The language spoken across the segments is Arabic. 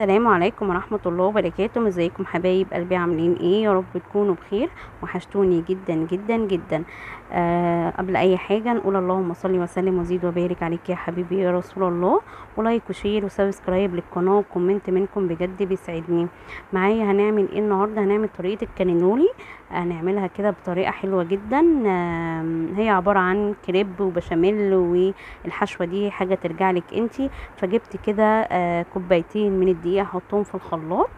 السلام عليكم ورحمة الله وبركاته. ازيكم حبايب قلبي؟ عاملين ايه؟ يا رب تكونوا بخير. وحشتوني جدا جدا جدا. قبل اي حاجة نقول اللهم صل وسلم وزيد وبارك عليك يا حبيبي يا رسول الله. ولايك وشير وسبسكرايب للقناة وكومنت منكم بجد بيسعدني. معايا هنعمل ايه النهاردة؟ هنعمل طريقة الكانينولي. هنعملها كده بطريقة حلوة جدا. هي عبارة عن كريب وبشاميل، والحشوة دي حاجة ترجع لك انتي. فجبت كده كوبايتين من الدقيق احطهم في الخلاط.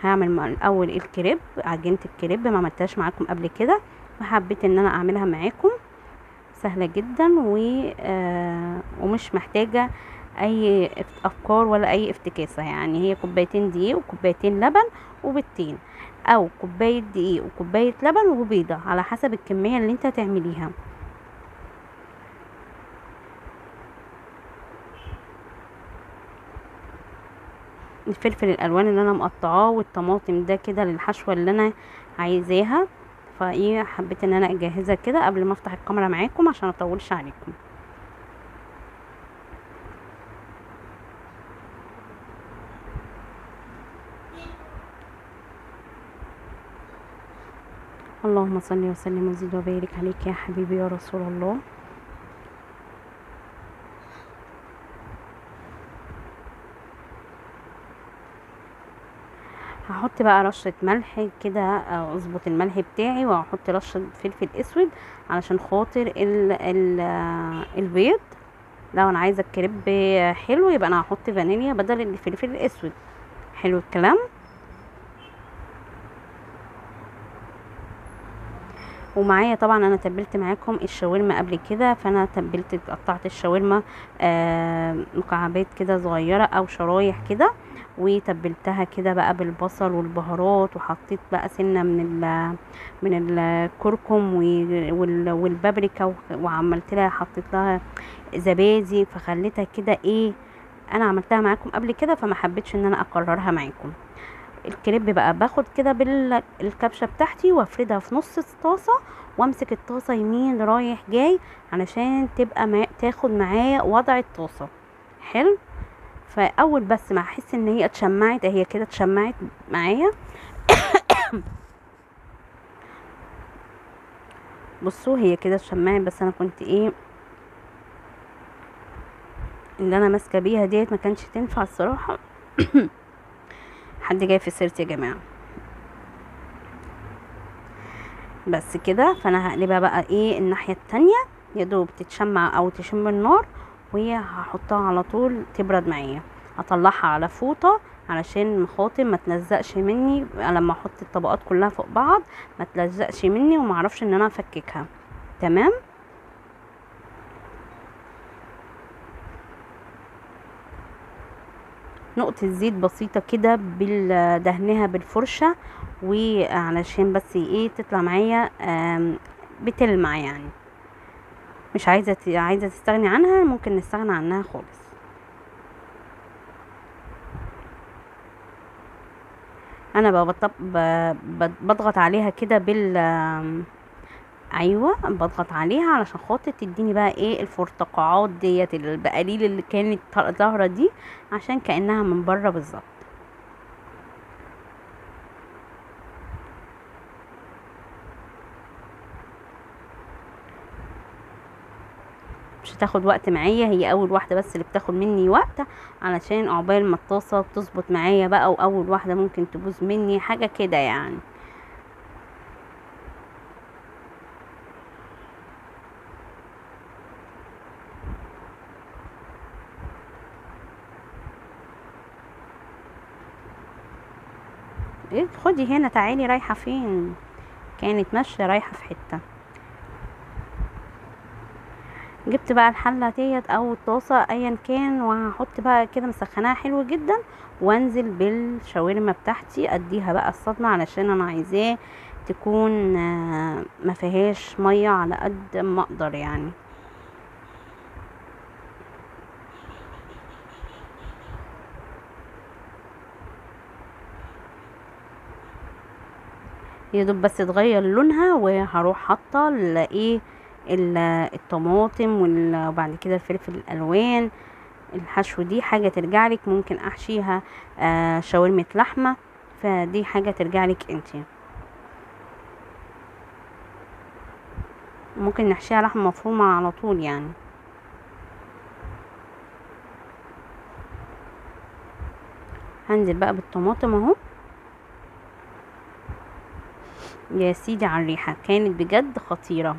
هعمل الاول الكريب، عجينه الكريب ما عملتهاش معاكم قبل كده، فحبيت ان انا اعملها معاكم. سهله جدا ومش محتاجه اي افكار ولا اي افتكاسه. يعني هي كوبايتين دقيق وكوبايتين لبن وبيضتين، او كوبايه دقيق وكوبايه لبن وبيضه على حسب الكميه اللي انت هتعمليها. الفلفل الالوان اللي انا مقطعاه والطماطم ده كده للحشوه اللي انا عايزاها. فايه حبيت ان انا اجهزها كده قبل ما افتح الكاميرا معاكم عشان اطولش عليكم. اللهم صل وسلم وزد وبارك عليك يا حبيبي يا رسول الله. هحط بقى رشة ملح كده، اظبط الملح بتاعي، وهحط رشة فلفل اسود علشان خاطر ال البيض. لو انا عايزة الكريب حلو يبقى انا هحط فانيليا بدل الفلفل الاسود. حلو الكلام. ومعايا طبعا انا تبلت معاكم الشاورما قبل كده، فانا قطعت الشاورما مكعبات كده صغيره او شرايح كده، وتبلتها كده بقى بالبصل والبهارات، وحطيت بقى سنه من الكركم والبابريكا، وعملت لها حطيت لها زبادي، فخليتها كده ايه. انا عملتها معاكم قبل كده فما حبيتش ان انا اكررها معاكم. الكريب بقى باخد كده بالكبشه بتاعتي وافردها في نص الطاسه، وامسك الطاسه يمين رايح جاي علشان تبقى تاخد معايا وضع الطاسه. حلو. فاول بس ما احس ان هي اتشمعت، هي كده اتشمعت معايا. بصوا هي كده اتشمعت، بس انا كنت ايه اللي انا ماسكه بيها ديت ما كانش تنفع الصراحه. حد جاي في سيرتي يا جماعه. بس كده، فانا هقلبها بقى ايه الناحية التانية، يا دوب تتشمع او تشم النار، وهي هحطها على طول تبرد معايا. هطلعها على فوطة علشان خاطر ما تلزقش مني لما احط الطبقات كلها فوق بعض، ما تلزقش مني ومعرفش ان انا افككها. تمام. نقطة زيت بسيطة كده دهنها بالفرشة، وعلشان بس ايه تطلع معايا بتلمع يعني. مش عايزة تستغني عنها، ممكن نستغنى عنها خالص. انا بضغط عليها كده ايوه بضغط عليها علشان خاطر تديني بقى ايه الفرتقعات ديت، البقاليل اللي كانت ظاهرة دي، عشان كأنها من بره بالظبط. مش هتاخد وقت معايا، هي اول واحده بس اللي بتاخد مني وقت، علشان عقبال ما الطاسه تظبط معايا بقى، واول واحده ممكن تبوظ مني حاجه كده يعني. ايه خدي هنا، تعالي رايحه فين؟ كانت ماشيه رايحه في حته. جبت بقى الحله ديت او الطاسه ايا كان، وهحط بقى كده مسخناها حلو جدا، وانزل بالشاورما بتاعتي اديها بقى الصدمه، علشان انا عايزاه تكون ما فيهاش ميه على قد ما اقدر يعني. يا دوب بس تغير لونها، وهروح حاطه الطماطم وبعد كده الفلفل الالوان. الحشو دي حاجة ترجعلك، ممكن احشيها شاورمة لحمة، فدي حاجة ترجعلك انتي. ممكن نحشيها لحمة مفرومة على طول يعني. هنزل بقى بالطماطم اهو. يا سيدي على الريحة، كانت بجد خطيرة،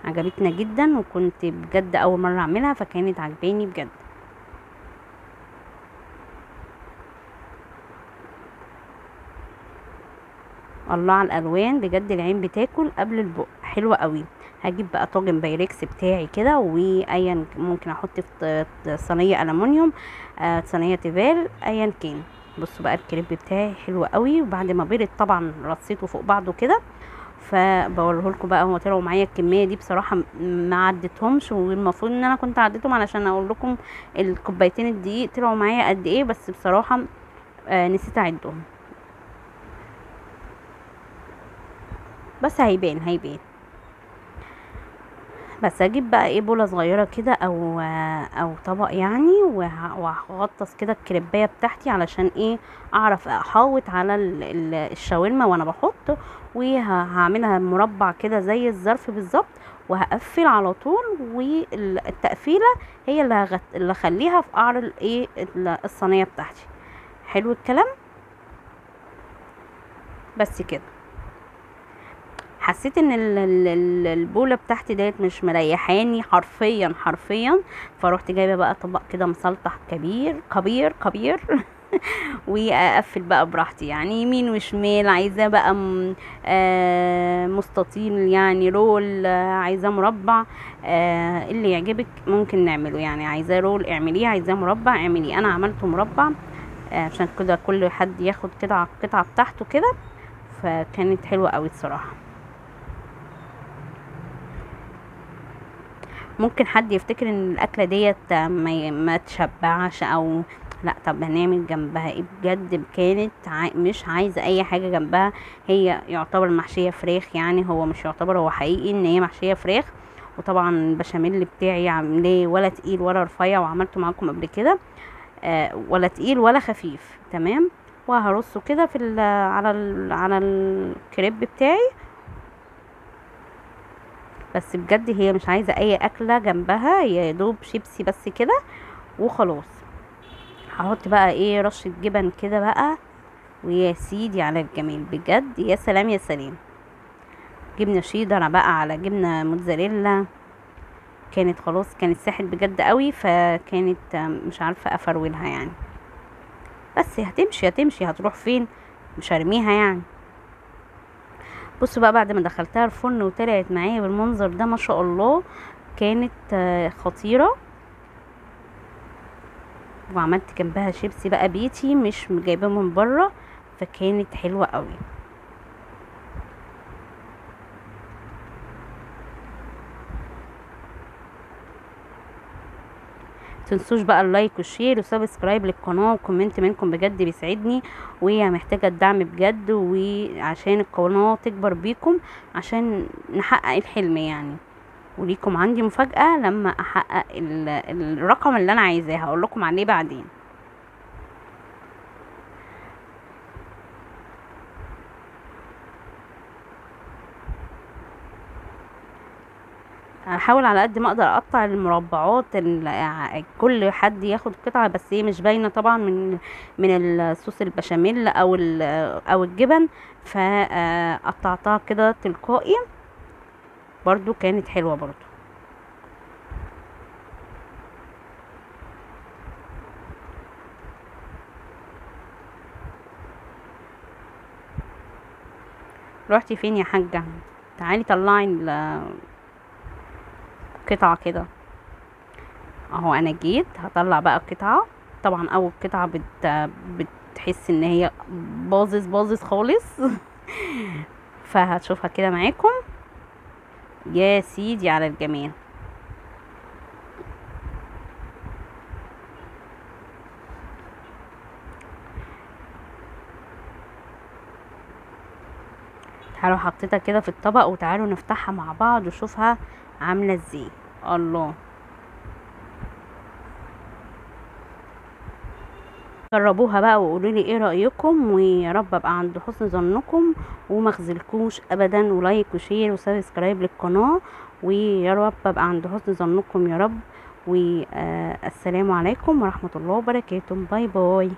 عجبتنا جدا، وكنت بجد اول مرة اعملها فكانت عجباني بجد. الله على الالوان بجد، العين بتاكل قبل البق، حلوة قوي. هجيب بقى طاجن بايركس بتاعي كده، وايا ممكن احط في صينيه الومنيوم، صينيه تيفال ايا كان. بصوا بقى الكريب بتاعي حلو قوي، وبعد ما برد طبعا رصيته فوق بعضه كده، فبوريه لكم بقى. هو طلعوا معايا الكميه دي بصراحه ما عدتهمش، والمفروض ان انا كنت عديتهم علشان اقول لكم الكوبايتين الدقيق طلعوا معايا قد ايه، بس بصراحه نسيت اعدهم. بس هيبان. بس اجيب بقى ايه بوله صغيره كده او طبق يعني، وهغطس كده الكريبايه بتاعتي علشان ايه اعرف احوط على الشاورما وانا بحط، وهعملها مربع كده زي الظرف بالظبط، وهقفل على طول. والتقفيله هي اللي هخليها في قعر الايه الصينيه بتاعتي. حلو الكلام. بس كده. حسيت ان البوله بتاعتي ديت مش مريحاني حرفيا حرفيا، فروحت جايبه بقى طبق كده مسلطح كبير كبير كبير واقفل بقى براحتي يعني، يمين وشمال. عايزاه بقى مستطيل يعني رول، عايزاه مربع، اللي يعجبك ممكن نعمله يعني. عايزاه رول اعمليه، عايزاه مربع اعمليه. انا عملته مربع عشان كده كل حد ياخد قطعه بتاعته كده، فكانت حلوه قوي الصراحه. ممكن حد يفتكر ان الاكله ديت ما تشبعش او لا. طب هنعمل جنبها ايه؟ بجد كانت مش عايزه اي حاجه جنبها. هي يعتبر محشيه فراخ يعني، هو مش يعتبر، هو حقيقي ان هي محشيه فراخ. وطبعا البشاميل بتاعي عاملاه ولا تقيل ولا رفيع، وعملته معاكم قبل كده، ولا تقيل ولا خفيف، تمام. وهرصه كده في على الكريب بتاعي. بس بجد هي مش عايزه اي اكله جنبها، هي يا دوب شيبسي بس كده وخلاص. هحط بقى ايه رشه جبن كده بقى، ويا سيدي على الجميل بجد. يا سلام يا سلام. جبنه شيدر بقى على جبنه موتزاريلا، كانت خلاص، كانت ساحت بجد قوي، فكانت مش عارفه افرولها يعني. بس هتمشي هتروح فين؟ مش هرميها يعني. بصوا بقى بعد ما دخلتها الفرن وطلعت معايا بالمنظر ده ما شاء الله، كانت خطيره. وعملت جنبها شيبسي بقى بيتي مش جايباه من بره، فكانت حلوه قوي. تنسوش بقى اللايك والشير وسبسكرايب للقناه وكومنت منكم بجد بيسعدني، وهي محتاجه الدعم بجد، وعشان القناه تكبر بيكم عشان نحقق الحلم يعني. وليكم عندي مفاجاه لما احقق الرقم اللي انا عايزاه، هقول لكم عليه بعدين. هحاول على قد ما اقدر اقطع المربعات، كل حد ياخد قطعه، بس هي مش باينه طبعا من الصوص البشاميل او الجبن، فقطعتها كده تلقائي. برضو كانت حلوه برضو. روحتي فين يا حاجه؟ تعالي طلعي القطعه كده اهو. انا جيت هطلع بقى القطعه. طبعا اول قطعه بتحس ان هي باظت خالص فهتشوفها كده معاكم. يا سيدي على الجمال. تعالوا حطيتها كده في الطبق، وتعالوا نفتحها مع بعض وشوفها عامله ازاي. الله. جربوها بقى وقولوا لي ايه رأيكم، ويا رب ابقى عند حسن ظنكم وما اخذلكوش ابدا، ولايك وشير وسبسكرايب للقناة، ويا رب ابقى عند حسن ظنكم يا رب. والسلام عليكم ورحمة الله وبركاته. باي باي.